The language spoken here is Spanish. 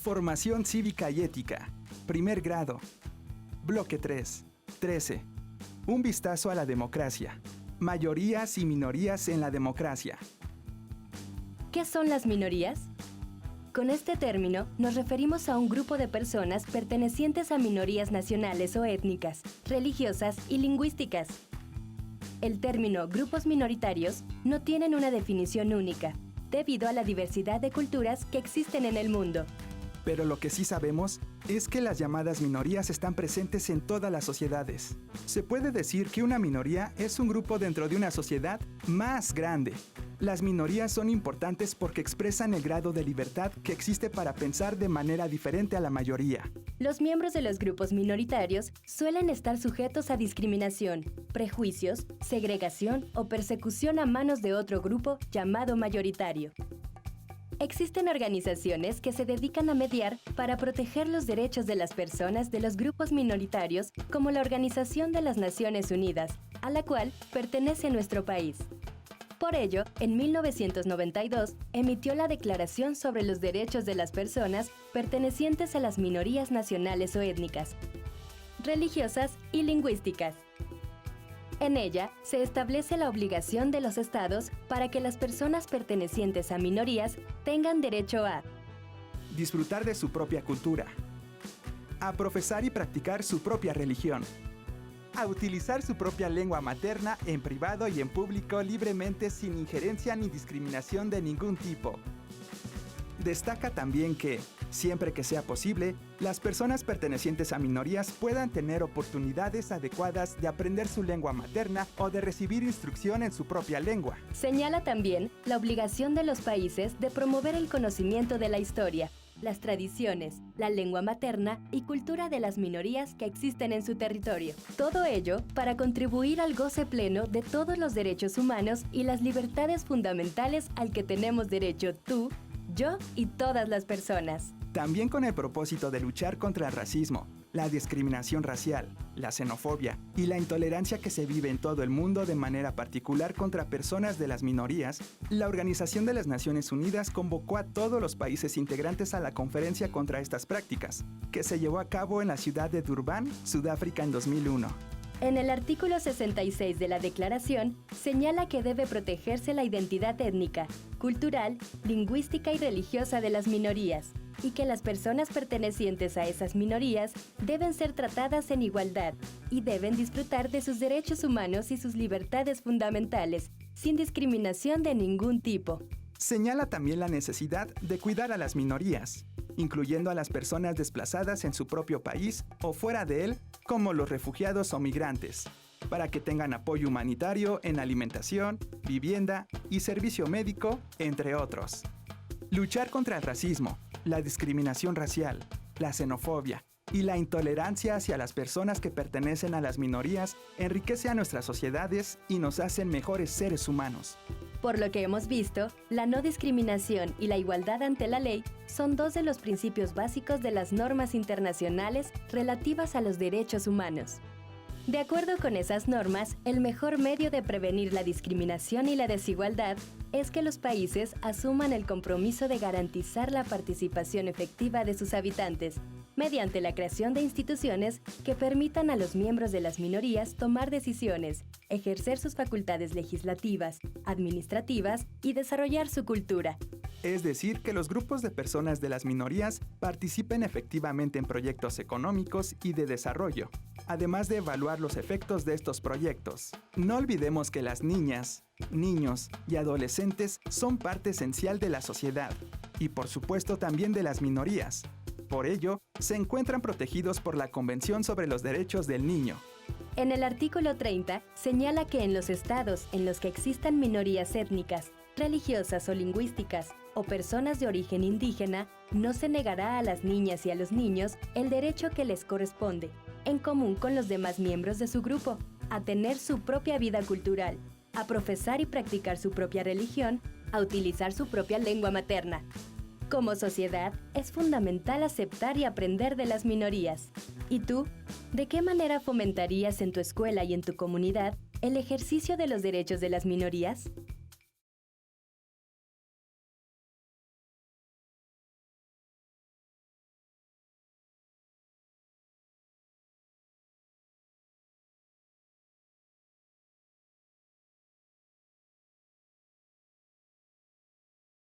Formación cívica y ética. Primer grado. Bloque 3. 13. Un vistazo a la democracia. Mayorías y minorías en la democracia. ¿Qué son las minorías? Con este término nos referimos a un grupo de personas pertenecientes a minorías nacionales o étnicas, religiosas y lingüísticas. El término grupos minoritarios no tienen una definición única, debido a la diversidad de culturas que existen en el mundo. Pero lo que sí sabemos es que las llamadas minorías están presentes en todas las sociedades. Se puede decir que una minoría es un grupo dentro de una sociedad más grande. Las minorías son importantes porque expresan el grado de libertad que existe para pensar de manera diferente a la mayoría. Los miembros de los grupos minoritarios suelen estar sujetos a discriminación, prejuicios, segregación o persecución a manos de otro grupo llamado mayoritario. Existen organizaciones que se dedican a mediar para proteger los derechos de las personas de los grupos minoritarios, como la Organización de las Naciones Unidas, a la cual pertenece nuestro país. Por ello, en 1992, emitió la Declaración sobre los Derechos de las Personas pertenecientes a las minorías nacionales o étnicas, religiosas y lingüísticas. En ella, se establece la obligación de los estados para que las personas pertenecientes a minorías tengan derecho a disfrutar de su propia cultura, a profesar y practicar su propia religión, a utilizar su propia lengua materna en privado y en público libremente sin injerencia ni discriminación de ningún tipo. Destaca también que, siempre que sea posible, las personas pertenecientes a minorías puedan tener oportunidades adecuadas de aprender su lengua materna o de recibir instrucción en su propia lengua. Señala también la obligación de los países de promover el conocimiento de la historia, las tradiciones, la lengua materna y cultura de las minorías que existen en su territorio. Todo ello para contribuir al goce pleno de todos los derechos humanos y las libertades fundamentales al que tenemos derecho tú, yo y todas las personas. También con el propósito de luchar contra el racismo, la discriminación racial, la xenofobia y la intolerancia que se vive en todo el mundo de manera particular contra personas de las minorías, la Organización de las Naciones Unidas convocó a todos los países integrantes a la conferencia contra estas prácticas, que se llevó a cabo en la ciudad de Durban, Sudáfrica en 2001. En el artículo 66 de la Declaración, señala que debe protegerse la identidad étnica, cultural, lingüística y religiosa de las minorías, y que las personas pertenecientes a esas minorías deben ser tratadas en igualdad y deben disfrutar de sus derechos humanos y sus libertades fundamentales, sin discriminación de ningún tipo. Señala también la necesidad de cuidar a las minorías, incluyendo a las personas desplazadas en su propio país o fuera de él, como los refugiados o migrantes, para que tengan apoyo humanitario en alimentación, vivienda y servicio médico, entre otros. Luchar contra el racismo, la discriminación racial, la xenofobia y la intolerancia hacia las personas que pertenecen a las minorías enriquece a nuestras sociedades y nos hacen mejores seres humanos. Por lo que hemos visto, la no discriminación y la igualdad ante la ley son dos de los principios básicos de las normas internacionales relativas a los derechos humanos. De acuerdo con esas normas, el mejor medio de prevenir la discriminación y la desigualdad es que los países asuman el compromiso de garantizar la participación efectiva de sus habitantes, mediante la creación de instituciones que permitan a los miembros de las minorías tomar decisiones, ejercer sus facultades legislativas, administrativas y desarrollar su cultura. Es decir, que los grupos de personas de las minorías participen efectivamente en proyectos económicos y de desarrollo, además de evaluar los efectos de estos proyectos. No olvidemos que las niñas, niños y adolescentes son parte esencial de la sociedad, y por supuesto también de las minorías. Por ello, se encuentran protegidos por la Convención sobre los Derechos del Niño. En el artículo 30, señala que en los estados en los que existan minorías étnicas, religiosas o lingüísticas, o personas de origen indígena, no se negará a las niñas y a los niños el derecho que les corresponde, en común con los demás miembros de su grupo, a tener su propia vida cultural, a profesar y practicar su propia religión, a utilizar su propia lengua materna. Como sociedad, es fundamental aceptar y aprender de las minorías. ¿Y tú? ¿De qué manera fomentarías en tu escuela y en tu comunidad el ejercicio de los derechos de las minorías?